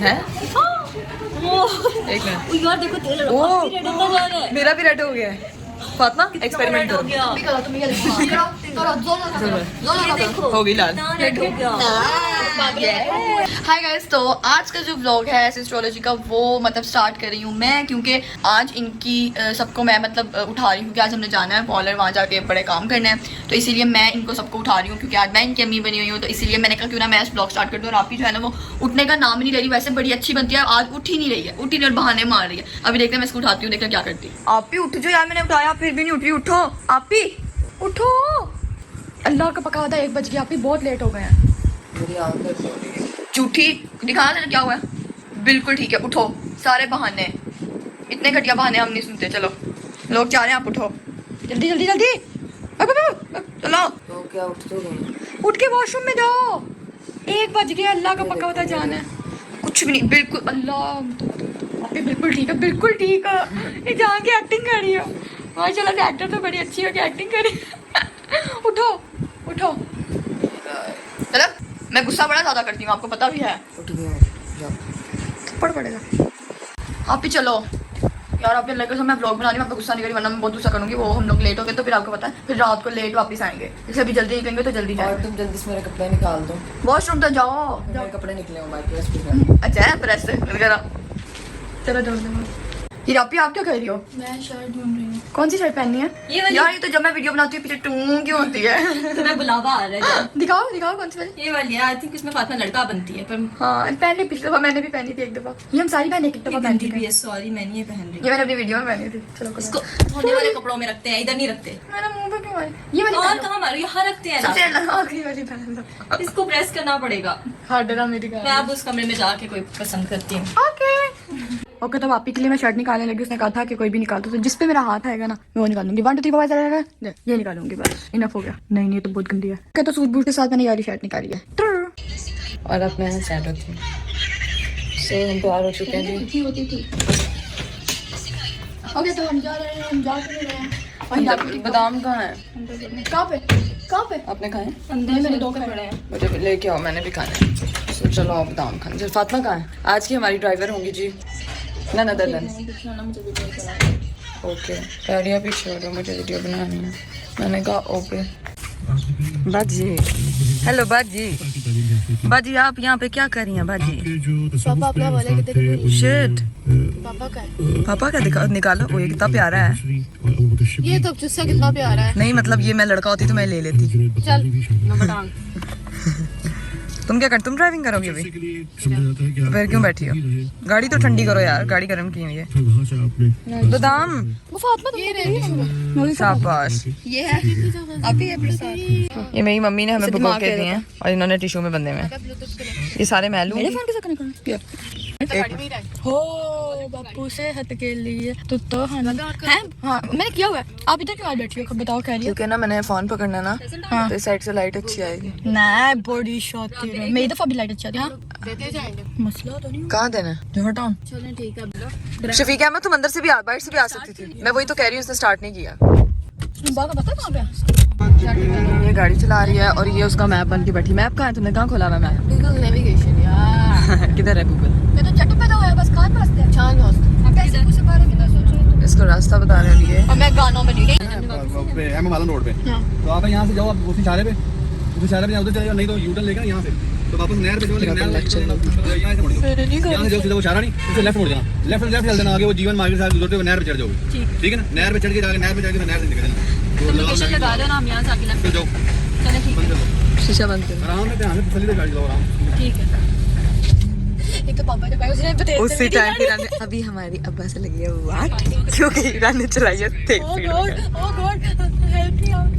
है एक मिनट। यार देखो तेल ओ, रेड होता जा रहा है। मेरा भी रेड हो गया है। फातिमा एक्सपेरिमेंट करो। हो गई लाल। रेड हो गया। हाय गाइस, तो आज का जो व्लॉग है एस्ट्रोलॉजी का वो मतलब स्टार्ट कर रही हूँ मैं, क्योंकि आज इनकी सबको मैं मतलब उठा रही हूँ क्योंकि आज हमने जाना है पॉलर, वहाँ जाके बड़े काम करने हैं, तो इसीलिए मैं इनको सबको उठा रही हूँ क्योंकि आज मैं इनकी अम्मी बनी हुई हूँ। तो इसीलिए मैंने कहा क्यों ना मैं इस ब्लॉग स्टार्ट कर दूँ। और आप ही जो है ना वो उठने का नाम ही नहीं ले रही, वैसे बड़ी अच्छी बनती है, आज उठ ही नहीं रही है, उठ ही नहीं, बहाने मार रही है। अभी देखते हैं मैं इसको उठाती हूँ, देखते क्या करती है। आप ही उठ जो यार, मैंने उठाया फिर भी नहीं उठ रही। उठो आप ही, उठो। अल्लाह का पका था 1 बज गया, आप ही बहुत लेट हो गए हैं। झूठी दिखा देना क्या हुआ है। बिल्कुल ठीक है, उठो। सारे बहाने, इतने घटिया बहाने हम नहीं सुनते। चलो लोग जा रहे हैं, आप उठो जल्दी जल्दी जल्दी। चलो तो क्या उठ तो गई? उठ के वॉशरूम में जाओ, 1 बज गया। अल्लाह का पका होता जाना है। कुछ भी नहीं, बिल्कुल अल्लाह आप ही बिल्कुल ठीक है, बिल्कुल ठीक है। ये जान के एक्टिंग कर रही हो माशाल्लाह से, एक्टर तो बड़ी अच्छी हो कि एक्टिंग करी। उठो उठो। चलो मैं गुस्सा बड़ा ज़्यादा करती हूँ, आपको पता भी है। उठ गया जाओ। थप्पड़ पड़ेगा। आप ही चलो यार, आप लगे समय ब्लॉग बना रही हूँ, मैं गुस्सा नहीं करी वरना मैं बहुत गुस्सा करूँगी। वो हम लोग लेट हो गए तो फिर आपको पता है, फिर रात को लेट वापस आएंगे, इसलिए अभी जल्दी निकलेंगे तो जल्दी और जाएंगे। तुम जल्दी से मेरे कपड़े निकाल दो। वॉशरूम तो जाओ। मेरे कपड़े निकले हूँ, प्रेस भी कर। अच्छा है प्रेस वगैरह। चलो जाओ। हीरापी आप क्या कर रही हो? मैं शर्ट ढूंढ रही हूँ। कौन सी शर्ट पहननी है? ये वाली। यार ये तो जब मैं वीडियो बनाती हूँ पीछे टूं क्यों होती है? तुम्हें बुलावा आ रहा है। दिखाओ दिखाओ कौन सी वाली? ये वाली है, आई थिंक इसमें फातिमा लड़का बनती है, पर हाँ पहले पिछली दफा मैंने भी पहनी थी 1 दफा। ये हम सारी पहने 1 दफा ये पहनती गंदी भी थी। है, सॉरी मैं नहीं ये पहन रही। ये मैंने अपनी वीडियो में पहनी थी। चलो इसको होने वाले कपड़ों में रखते हैं, इधर नहीं रखते। मेरा मुंह पे क्यों आ रही? ये वाली और पहन लो। कहाँ मारो, यहाँ रखते हैं सबसे ना। आखिरी वाली पहन लो। इसको प्रेस करना पड़ेगा। हाँ डरा मेरी मैं अब उस कमरे में जाके कोई पसंद करती हूँ। ओके तो वापी के लिए मैं शर्ट निकालने लगी। उसने कहा था कि कोई भी निकाल दो, तो जिस पे मेरा हाथ आएगा ना मैं वो निकालूंगी। 1 2 3 4 5 ये निकालूंगी, बस इनफ हो गया। नहीं ये तो बहुत गंदी है। क्या तो सूट बूट के साथ मैंने यारी शर्ट निकाली है। और अब मैं सेट होती हूँ। सो हम तैयार हो चुके हैं जी। ओके तो हम जा रहे हैं, हम जा रहे हैं। बादाम कहाँ है? कहाँ पे? आपने खाए? अंदर मेरे 2 पड़े हैं। मुझे भी लेके आओ, मैंने भी खाने हैं। तो चलो आप बादाम खाने। चल फातिमा कहाँ है? आज की हमारी ड्राइवर होंगी जी नदरलैंड। ओके पैरिया पीछे हो रहा, मुझे वीडियो बनानी है। मैंने कहा ओके। बाजी हेलो बाजी आप यहाँ पे क्या कर रही हैं बाजी? पापा अपना बोले कि तेरे शिट पापा का पापा का निकालो। वो ये कितना प्यारा है। ये तो जुस्सा कितना प्यारा है। नहीं मतलब ये मैं लड़का होती तो मैं ले लेती। चल नंबर टांग। तुम क्या कर, तुम ड्राइविंग करोगी अभी? फिर क्यों बैठी हो? गाड़ी तो ठंडी करो यार, गाड़ी गर्म की हुई है। बादाम वो फातिमा ये रही शाबाश। ये है अभी ये प्रसाद। ये मेरी मम्मी ने हमें भिगो के दिए हैं और इन्होंने टिश्यू में बंधे हुए हैं। ये सारे मैं लूं। मेरे फोन के साथ कनेक्ट कर। हो बापू से हट के लिए तो है हाँ मैंने किया हुआ है। आप इधर क्यों बैठी हो? बताओ क्या रही क्योंकि ना मैंने फोन पकड़ना ना, हाँ। तो इस साइड से लाइट अच्छी आएगी। ना बड़ी शातिर है। मेरी दफा भी लाइट अच्छी आती है। हाँ देते जाएंगे, मसला तो नहीं। कहाँ देना? जोहर टाउन। चलो ठीक है। शफीक अहमद तुम अंदर से भी बाहर से भी आ सकती थी। मैं वही तो कह रही हूँ, उसने स्टार्ट नहीं किया। बाबा पता कहाँ पे? ये गाड़ी चला रही है और ये उसका मैप बन के बैठी। मैप कहाँ है? तुमने कहाँ खोला हुआ मैप? गूगल नेविगेशन यार। किधर है गूगल? मैं तो चट पैदा हुआ बस खान रास्ते हैं। चांद रास्ते। अब कैसे कुछ बारे में सोचो। इसको रास्ता बताने के लिए और मैं गानों में नहीं पे एम रोड पे। तो आप यहाँ से जाओ, आप उस इशारे पे उधर चले जाओ, नहीं तो यूटर्न लेकर यहाँ से तो वापस नहर पे जाओ। लेकिन यहाँ से जाओ सीधा वो इशारा नहीं, उससे लेफ्ट मुड़ जाना। लेफ्ट चल देना, आगे वो जीवन मार्केट से गुजरते हुए नहर पे चढ़ जाओगे। ठीक है ना? नहर पे चढ़ के जाके नहर पे निकल देना। लोकेशन लगा दो ना, हम यहाँ से आगे लगते जाओ। चलो ठीक है। शीशा बंद कर। आराम से ध्यान से तसल्ली से गाड़ी चलाओ, आराम से। ठीक है। एक तो पापा ने उसने बता उसी टाइम हीरा ने अभी हमारी अब्बा से लगी है वाट, क्योंकि हीरा ने चलाई है तेज स्पीड में। ओह गॉड हेल्प मी आउट।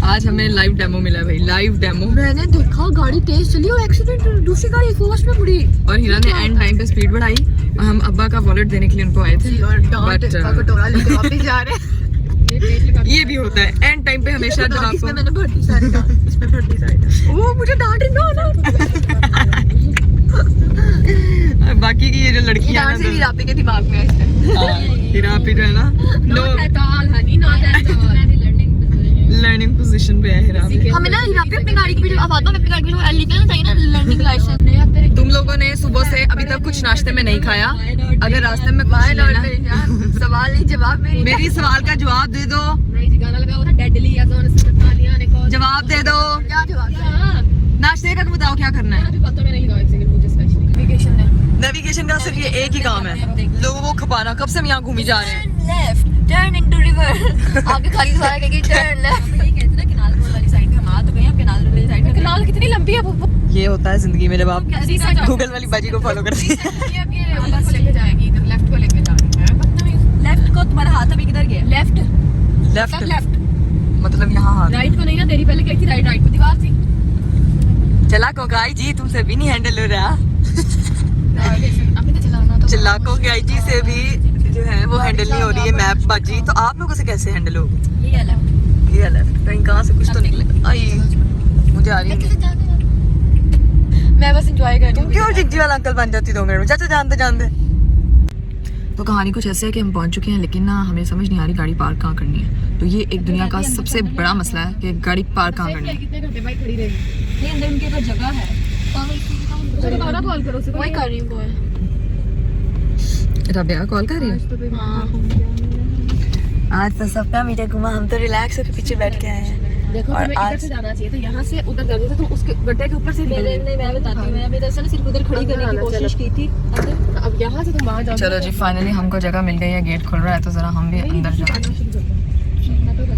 आज हमें लाइव डेमो मिला है भाई, लाइव डेमो। मैंने देखा गाड़ी तेज चली और एक्सीडेंट, दूसरी गाड़ी फास्ट में मुड़ी और हीरा ने एंड टाइम पे स्पीड बढ़ाई और हम अब्बा का वॉलेट देने के लिए उनको आए थे। और डांट But, कटोरा लेके वापस जा रहे हैं। ये भी होता है एंड टाइम पे हमेशा जब आपको। इसमें मैंने भर दी सारी डांट, इसमें भर दी सारी डांट। वो मुझे डांट रही ना। बाकी की ये जो लड़कियां डांट से हीरापी के दिमाग में है इस टाइम। हीरापी जो है ना लर्निंग पोजीशन पे है हीरा। हमें ना हीरापी अपनी गाड़ी की वीडियो आवाज़ में अपनी गाड़ी की वीडियो लिखना चाहिए ना, लर्निंग लाइसेंस। तुम लोगों ने सुबह से अभी तक कुछ नाश्ते में नहीं खाया। अगर रास्ते में कुछ लेना, सवाल नहीं जवाब में मेरी सवाल का जवाब दे दो। गाना लगा हुआ था डेडली जवाब दे दो। क्या जवाब नाश्ते का बताओ क्या करना है। नेविगेशन का सिर्फ ये एक ही काम है, लोगों को खपाना। कब से हम यहाँ घूमी जा रहे हैं। लेफ्ट टर्न इनटू रिवर आगे खाली सारा कहेगी टर्न लेफ्ट। कनाल कितनी लंबी है वो ये होता है जिंदगी में जब आप गूगल वाली बाजी को फॉलो करते हैं। बस लेके जाएगी इधर लेफ्ट को लेके जाएगी। लेफ्ट को तुम्हारा हाथ अभी किधर गया? लेफ्ट लेफ्ट मतलब यहाँ हाथ। राइट को नहीं ना, तेरी पहले गई थी राइट, राइट को दीवार थी। चला को गाई जी तुमसे भी नहीं हैंडल हो रहा। अभी तो चलाना तो चिल्ला को गाई जी से भी जो है वो हैंडल नहीं हो रही है मैप बाजी। तो आप लोगों से कैसे हैंडल होगी? ये है लेफ्ट। ये लेफ्ट कहीं कहाँ से कुछ तो निकलेगा। आई मुझे आ रही है। मैं बस एंजॉय कर रही तुम क्यों जिग्जी वाला अंकल बन जाती 2 मिनट में? चाचा जानते जानते। तो कहानी कुछ ऐसे है कि हम पहुंच चुके हैं, लेकिन ना हमें समझ नहीं आ रही गाड़ी पार्क कहाँ करनी है। तो ये एक दुनिया का सबसे बड़ा मसला है कि गाड़ी पार्क कहाँ करनी है। कितने घंटे भाई खड़ी रहेगी? ये अंदर उनके पास जगह है। दोबारा कॉल करो उसे। वही कर रही हूँ कॉल। रबिया कॉल कर रही है। आज तो सपना मीटर घुमा, हम तो रिलैक्स होकर पीछे बैठ के आए हैं। देखो और तुम्हें इधर आज- से जाना चाहिए था, यहाँ से उधर जाना था, तुम उसके गड्ढे के ऊपर से नहीं, मैं बताती हूँ। मैं दरअसल सिर्फ उधर खड़ी करने की कोशिश की थी। अब यहाँ से तुम वहाँ जाओ। चलो जी फाइनली हमको जगह मिल गई है, गेट खुल रहा है तो जरा हम भी अंदर जाए।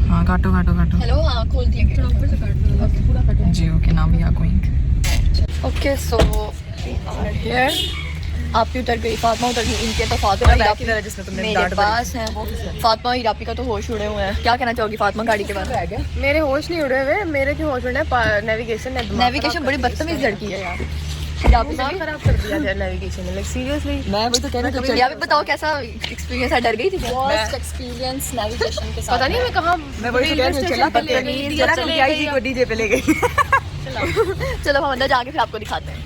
हाँ काटो काटो काटो। हेलो हाँ खोल दिया गेट। ऊपर से काट लो, पूरा काटो। जी ओके नाम भी आपको ओके सो हियर आप भी उतर गई, फातिमा उतर गई। इनके तो फातिमा हिरापी जिसमें तुमने मेरे डांट पास है। फातिमा हिरापी का तो होश उड़े हुए हैं। क्या कहना चाहोगी फातिमा गाड़ी के बारे में? मेरे होश नहीं उड़े हुए, मेरे क्यों होश उड़े? नेविगेशन ने नेविगेशन बड़ी बदतमीज लड़की है यार। हिरापी से भी खराब कर दिया है नेविगेशन ने, लाइक सीरियसली। मैं वही तो कह रही थी। यहाँ पे बताओ कैसा एक्सपीरियंस है? डर गई थी क्या? एक्सपीरियंस नेविगेशन के साथ। पता नहीं मैं कहाँ। मैं वही तो कह रही हूँ चला को डीजे पे ले गई। चलो हम अंदर जाके फिर आपको दिखाते हैं।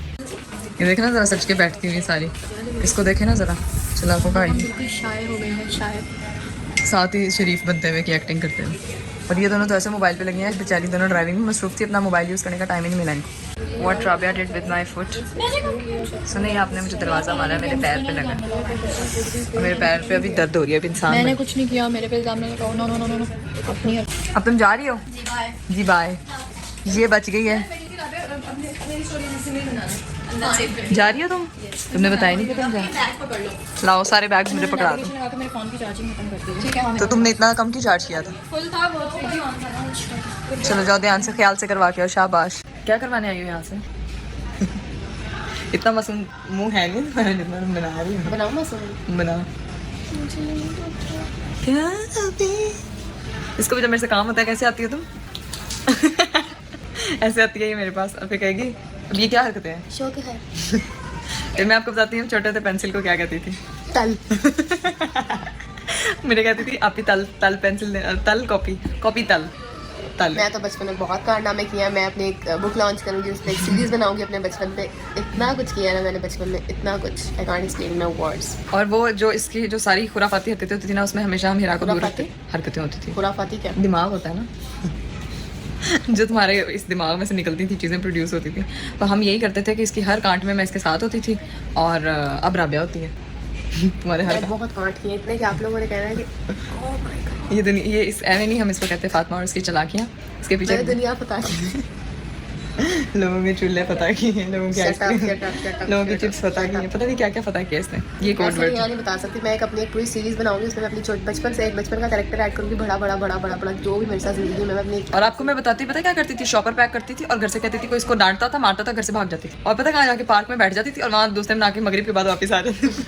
ये देखना जरा सच के बैठती हुई सारी, इसको देखे ना जरा। चला को गाड़ी शायर हो गए हैं शायद। साथ ही शरीफ बनते हुए की एक्टिंग करते हुए। और ये दोनों तो ऐसे मोबाइल पे लगी हैं, बेचारी दोनों ड्राइविंग में मसरूफ थी, अपना मोबाइल यूज़ करने का टाइम ही नहीं मिला इनको। What Rabia did with my foot. सुनिए आपने मुझे दरवाज़ा मारा है, मेरे पैर पे लगा। और मेरे पैर पे अभी दर्द हो रही है। अब इंसान मैंने कुछ नहीं किया, मेरे पे इल्जाम नहीं लगाओ। नो नो नो नो अपनी अब तुम जा रही हो? जी बाय। ये बच गई है। जा रही हो तुम? तुमने बताया नहीं कि तुम जा। लाओ सारे बैग्स मुझे पकड़ा दो। मेरे फोन की चार्जिंग खत्म कर दी। ठीक है तो तुमने इतना कम क्यों चार्ज किया था? फुल था वो, 3G ऑन था। चलो जाओ ध्यान से ख्याल से करवा के आओ। शाबाश। क्या करवाने आई हो यहाँ से? इतना मासूम मुंह है नहीं तुम्हारा जितना तुम बना रही हो। बनाओ मसूर। बना क्या अभी? इसको भी जब मेरे से काम होता है कैसे आती हो तुम? ऐसे आती है ये मेरे पास और फिर कहेगी अब ये क्या हरकतें हैं? शौक है। फिर मैं आपको बताती हूँ छोटे थे पेंसिल को क्या कहती थी। तल। मेरे कहती थी आप ही तल तल पेंसिल तल कॉपी कॉपी तल तल। मैं तो बचपन में बहुत कारनामे किया। मैं अपनी एक बुक लॉन्च करूंगी, उस पर एक सीरीज बनाऊंगी अपने बचपन पे। इतना कुछ किया ना मैंने बचपन में, इतना कुछ I can't explain my words. और वो जो इसकी जो सारी खुराफाती हरकतें होती थी ना, उसमें हमेशा हम हीरा को दूर रखते। खुराफाती? हरकतें होती थी। खुराफाती क्या? दिमाग होता है ना जो तुम्हारे इस दिमाग में से निकलती थी, चीज़ें प्रोड्यूस होती थी। तो हम यही करते थे कि इसकी हर कांट में मैं इसके साथ होती थी। और अब राबिया होती है तुम्हारे हर मैं बहुत कांट किए इतने कि आप लोगों ने कहना है कि ओह माय गॉड। ये दुनिया ये इस एवे नहीं हम इसको कहते फातिमा और इसकी चालाकियाँ। इसके पीछे मैंने दुनिया पता की। लोगों के चूल्हे पता की हैं, लोगों की Shut up, ice cream, shut up, shut up, लोगों की shut up, चिप्स पता shut की हैं, up। पता नहीं क्या क्या पता किया इसने। ये कोड ऐसे वर्ड यहाँ नहीं बता सकती। मैं अपनी एक पूरी सीरीज बनाऊंगी, उसमें मैं अपनी बचपन से एक बचपन का कैरेक्टर ऐड करूंगी। बड़ा बड़ा बड़ा बड़ा बड़ा जो भी मेरे साथ जिंदगी में मैं अपनी और आपको मैं बताती पता क्या करती थी? शॉपर पैक करती थी और घर से कहती थी कोई इसको डांटता था मारता था, घर से भाग जाती थी। और पता कहाँ जाके पार्क में बैठ जाती थी और वहाँ दोस्त बना के मगरिब के बाद वापस आ जाती थी।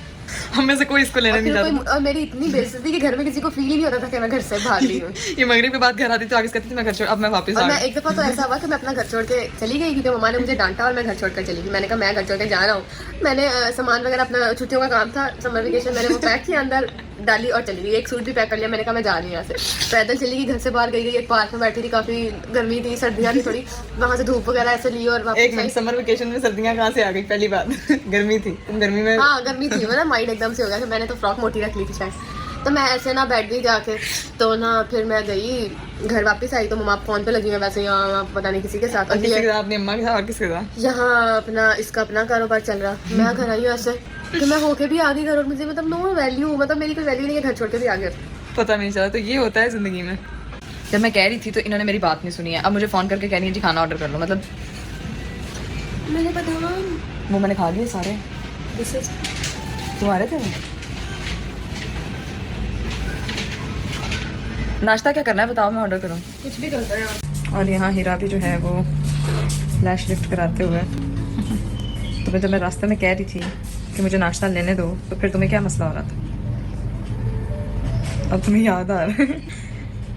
हम में से कोई इसको लेने नहीं जाता। और मेरी इतनी बेइज्जती कि घर में किसी को फील ही नहीं होता था कि मैं घर से भाग रही हूँ। ये मगरिब के बाद घर आती थी, आगे कहती थी मैं घर छोड़, अब मैं वापस और आ मैं गई। एक दफा तो ऐसा हुआ कि मैं अपना घर छोड़ के चली गई क्योंकि मम्मा ने मुझे डांटा और मैं घर छोड़ कर चली गई। मैंने कहा मैं घर छोड़ के जा रहा हूँ। मैंने सामान वगैरह अपना छुट्टियों का काम था, समर वेकेशन, मैंने वो पैक किया, अंदर डाली और चली गई। एक सूट भी पैक कर लिया। मैंने कहा मैं जा रही हूँ यहाँ से। पैदल चली गई, घर से बाहर गई। एक पार्क में बैठी थी, काफी गर्मी थी, सर्दियाँ थी थोड़ी, वहाँ से धूप वगैरह ऐसे ली और एक वापस मिनट, समर वेकेशन में सर्दियाँ कहाँ से आ गई? पहली बात गर्मी थी, तुम गर्मी में हाँ गर्मी थी वो ना, माइंड एकदम से हो गया था। मैंने तो फ्रॉक मोटी रख ली थी शायद। तो मैं ऐसे ना बैठ गई जाके, तो ना फिर मैं गई घर वापस आई तो मम्मा फ़ोन पे लगी हुई है वैसे यहाँ पता नहीं किसी के साथ। किसी के साथ, अपनी अम्मा के साथ और किसके साथ? यहाँ अपना इसका अपना कारोबार चल रहा, मैं घर आई हूँ ऐसे, तो मैं होके भी आ गई घर और मुझे मतलब नो वैल्यू, मतलब मेरी कोई वैल्यू नहीं है, घर छोड़ के भी आ गया। पता नहीं चला। तो ये होता है ज़िंदगी में। जब मैं कह रही थी तो इन्होंने मेरी बात नहीं सुनी है, अब मुझे फ़ोन करके कह रही है जी खाना ऑर्डर कर लो। मतलब मैंने बताया वो मैंने खा लिए सारे। तुम्हारे थे वो? नाश्ता क्या करना है बताओ, मैं ऑर्डर करूँ? कुछ भी करता है। और यहाँ हीरा भी जो है वो लैश लिफ्ट कराते हुए तो जब मैं रास्ते में कह रही थी कि मुझे नाश्ता लेने दो, तो फिर तुम्हें क्या मसला हो रहा था? अब तुम्हें याद आ रहा है?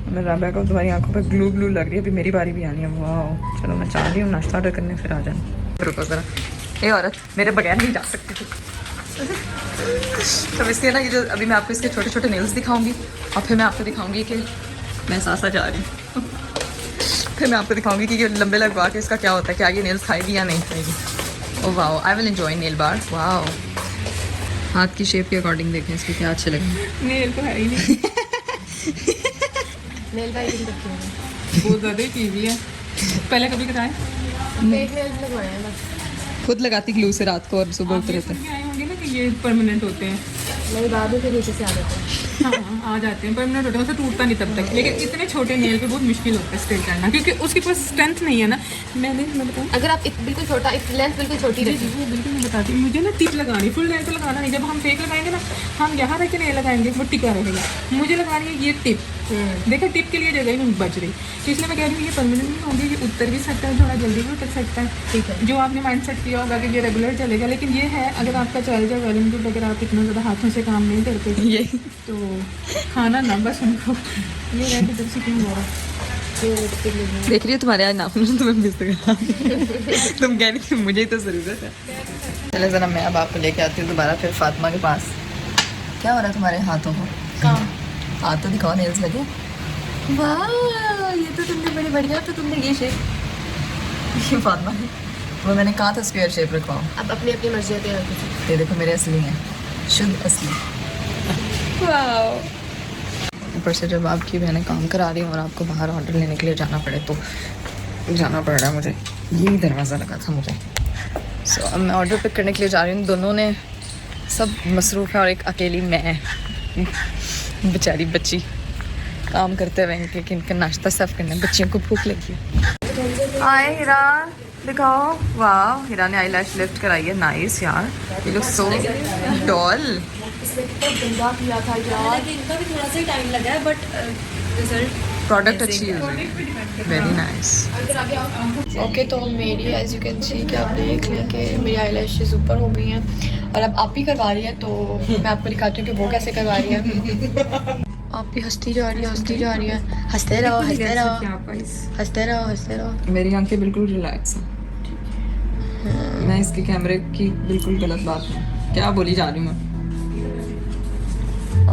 मैं राबिया को तुम्हारी आंखों पे ग्लू ग्लू लग रही है, अभी मेरी बारी भी आनी है। वाह चलो मैं चाह रही हूँ नाश्ता ऑर्डर करने, फिर आ जाना। रुको ज़रा, ये औरत मेरे बगैर नहीं जा सकती थी। तो इसलिए ना ये जो अभी मैं आपको इसके छोटे छोटे नेल्स दिखाऊंगी और फिर मैं आपको दिखाऊंगी कि मैं सासा जा रही हूँ। फिर मैं आपको दिखाऊंगी कि ये लंबे लगवा के इसका क्या होता है, क्या ये नेल्स खाएगी या नहीं खाएगी। Oh wow, I will enjoy nail bar. Wow, हाथ की शेप के अकॉर्डिंग देखें इसके क्या अच्छे लगे। नेल तो है ही नहीं। नेल बाइट भी रखी है, बहुत ज़्यादा ही कीवी है। पहले कभी कराए? फेक नेल्स लगवाए हैं बस। खुद लगाती ग्लू से रात को और सुबह उतरे थे। आए होंगे ना कि ये परमानेंट होते हैं। मेरी बाद में फिर नीचे से आ जाते हैं। हाँ, आ जाते हैं, परमानेंट होते हैं, उससे टूटता नहीं तब तक। लेकिन इतने छोटे नेल पे बहुत मुश्किल होता है स्टिल करना, क्योंकि उसके पास स्ट्रेंथ नहीं है ना। मैं बताऊँ, अगर आप बिल्कुल छोटा, लेंथ बिल्कुल छोटी रखी, वो बिल्कुल मैं बताती हूँ, मुझे ना टिप लगानी, फुल नेल तो लगाना नहीं। जब हम फेक लगाएंगे ना, हम यहाँ रख के नेल लगाएंगे वो टिका रहेगा। मुझे लगानी है ये टिप। देखा, टिप के लिए जगह ही नहीं बच रही, तो इसलिए मैं कह रही हूँ ये परमानेंट नहीं होंगे, ये उतर भी सकता है, थोड़ा जल्दी भी उतर सकता है। ठीक है। जो आपने माइंड सेट किया होगा कि ये रेगुलर चलेगा, लेकिन ये है अगर आपका चल जाए वेल एंड गुड, अगर आप इतना ज़्यादा हाथों से काम नहीं करते ये तो खाना ना बस उनको ये रह के से क्यों हो रहा है। देख रही हो तुम्हारे आज नाखून तुम्हें मिस करा। तुम कह रही थी मुझे ही तो ज़रूरत है। चले ज़रा मैं अब आपको लेके आती हूँ दोबारा फिर फातिमा के पास। क्या हो रहा है तुम्हारे हाथों को? काम हाथ तो दिखाओ, नेल्स लगे। वाह ये तो तुमने बड़ी बढ़िया, तो तुमने ये शेप, ये फातिमा है वो मैंने कहा था स्क्वायर शेप रखवाओ। अब अपनी अपनी मर्जी होती है। ये देखो मेरे असली हैं, शुद्ध असली। वाह, ऊपर से जब आपकी बहनें काम करा रही हूँ और आपको बाहर ऑर्डर लेने के लिए जाना पड़े तो जाना पड़ रहा है मुझे। यही दरवाज़ा लगा था मुझे। सो अब मैं ऑर्डर पिक करने के लिए जा रही हूँ। दोनों ने सब मसरूफ़ है और एक अकेली मैं बेचारी बच्ची काम करते हुए इनका नाश्ता सर्व करना है। बच्चियों को भूख लगी है। आए हीरा दिखाओ। वाह, हीरा ने आईलैश लिफ्ट कराई है। नाइस यार, ये लुक सो डॉल। इनका भी थोड़ा सा ही टाइम लगा है, बट रिजल्ट प्रोडक्ट अच्छी है, वेरी नाइस। ओके, तो मेरी एज यू कैन सी कि आप देख लें कि मेरी आई लैशेज़ ऊपर हो गई हैं और अब आप ही करवा रही है, तो मैं आपको दिखाती हूँ कि वो कैसे करवा रही है। आप भी हंसती जा रही है, हंसती जा रही है। हंसते रहो, हंसते रहो, हंसते रहो, हंसते रहो। मेरी आंखें बिल्कुल रिलैक्स हैं। मैं इसके कैमरे की बिल्कुल गलत बात है। क्या बोली जा रही हूँ मैं?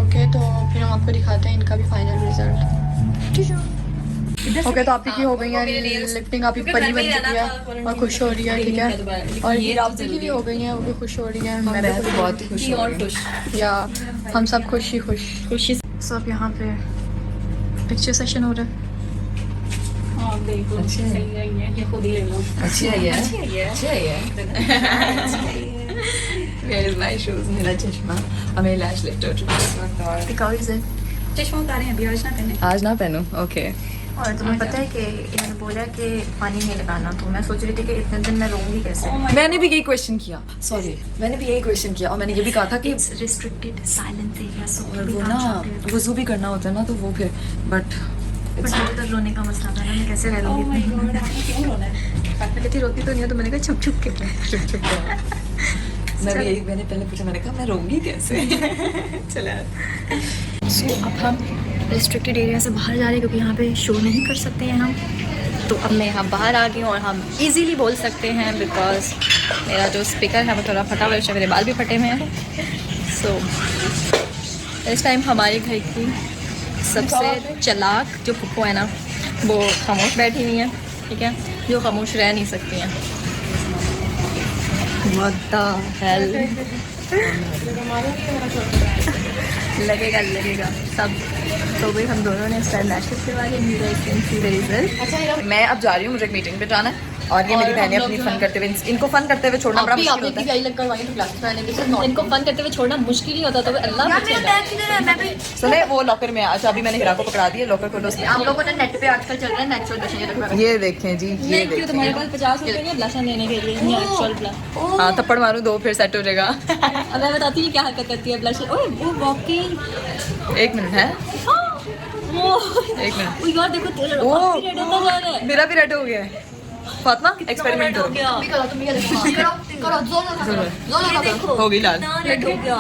ओके, तो फिर हम आपको दिखाते हैं इनका भी फाइनल रिजल्ट। ओके, तो आपकी की हो गई है लिफ्टिंग, आपकी परी बन चुकी है और खुश हो रही है, ठीक है। और ये राब्ती की भी हो गई है, वो भी खुश हो रही है। मैं तो बहुत खुश हूँ या हम सब खुश ही खुशी। सब यहाँ पे पिक्चर सेशन हो रहा है। अच्छी आई है, अच्छी आई है। Where is my shoes? मेरा चश्मा और मेरी लैश लिफ्ट हो चुकी है इस वक्त। और दिखाओ इसे। चश्मा उतारे हैं अभी, आज ना पहने। आज ना पहनूं? ओके। और तुम्हें पता है कि इन्होंने बोला कि पानी नहीं लगाना, तो मैं सोच रही थी कि इतने दिन मैं रहूँगी कैसे। मैंने भी यही क्वेश्चन किया, सॉरी मैंने भी यही क्वेश्चन किया और मैंने ये भी कहा था कि रिस्ट्रिक्टेड साइलेंट एरिया, सो वो ना वज़ू भी करना होता है ना, तो वो फिर बट मुझे तो रोने का मसला था ना, मैं कैसे रह लूँगी। मैं कहती रोती तो नहीं है, तो मैंने कहा छुप छुप के चुप चुप मैं भी यही, मैंने पहले पूछा, मैंने कहा मैं रहूँगी कैसे। चला। सो अब हम रिस्ट्रिक्टेड एरिया से बाहर जा रहे हैं क्योंकि यहाँ पे शो नहीं कर सकते हैं हम। तो अब मैं यहाँ बाहर आ गई हूँ और हम इजीली बोल सकते हैं बिकॉज मेरा जो स्पीकर है वो थोड़ा फटा हुआ है, मेरे बाल भी फटे हुए हैं। सो इस टाइम हमारे घर की सबसे चालाक जो फुप्पो है ना, वो खामोश बैठी हुई है, ठीक है, जो खामोश रह नहीं सकती हैं। What the hell? लगेगा लगेगा सब। तो भाई हम दोनों ने इस टाइम लैशेस करवा के रिजल्ट। मैं अब जा रही हूँ, मुझे एक मीटिंग पे जाना है और ये मेरी बहनें अपनी फन करते हुए, इनको फन करते हुए छोड़ना बड़ा मुश्किल होता है। इनको फन करते हुए छोड़ना मुश्किल ही होता, तो अल्लाह सुने वो लॉकर में आज अभी मैंने हिरा को पकड़ा दिया, लॉकर खोलो उसमें। आप लोगों ने नेट पे आजकल चल रहा है नेचुरल ब्लश। ये देखें जी, ये क्यों तुम्हारे पास 50 रुपए नहीं ब्लश लेने के लिए नेचुरल ब्लश? हाँ थप्पड़ मारूं दो फिर सेट हो जाएगा। अब मैं बताती हूँ क्या हरकत करती है ब्लश। ओए वो वॉकिंग। एक मिनट है, एक मिनट। ओ यार देखो तेरा ओ काफी रेड होता जा रहा है। मेरा भी रेड हो गया है। फातिमा एक्सपेरिमेंट करो। तुम ये देखो करो जोर हो गई लाल। रेड हो गया।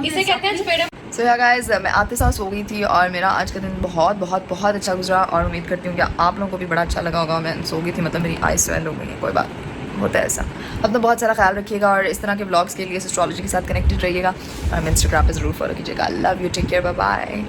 इसे कहते हैं चपेड़े। सो या गाइस, मैं आते साथ सो गई थी और मेरा आज का दिन बहुत बहुत बहुत अच्छा गुजरा और उम्मीद करती हूँ कि आप लोगों को भी बड़ा अच्छा लगा होगा। मैं सो गई थी, मतलब मेरी आई स्वेल हो गई है, कोई बात होता है ऐसा। अपना बहुत सारा ख्याल रखिएगा और इस तरह के व्लॉग्स के लिए एस्ट्रोलॉजी के साथ कनेक्टेड रहिएगा और मेरे इंस्टाग्राम पे ज़रूर फॉलो कीजिएगा। Love you, take care, bye bye.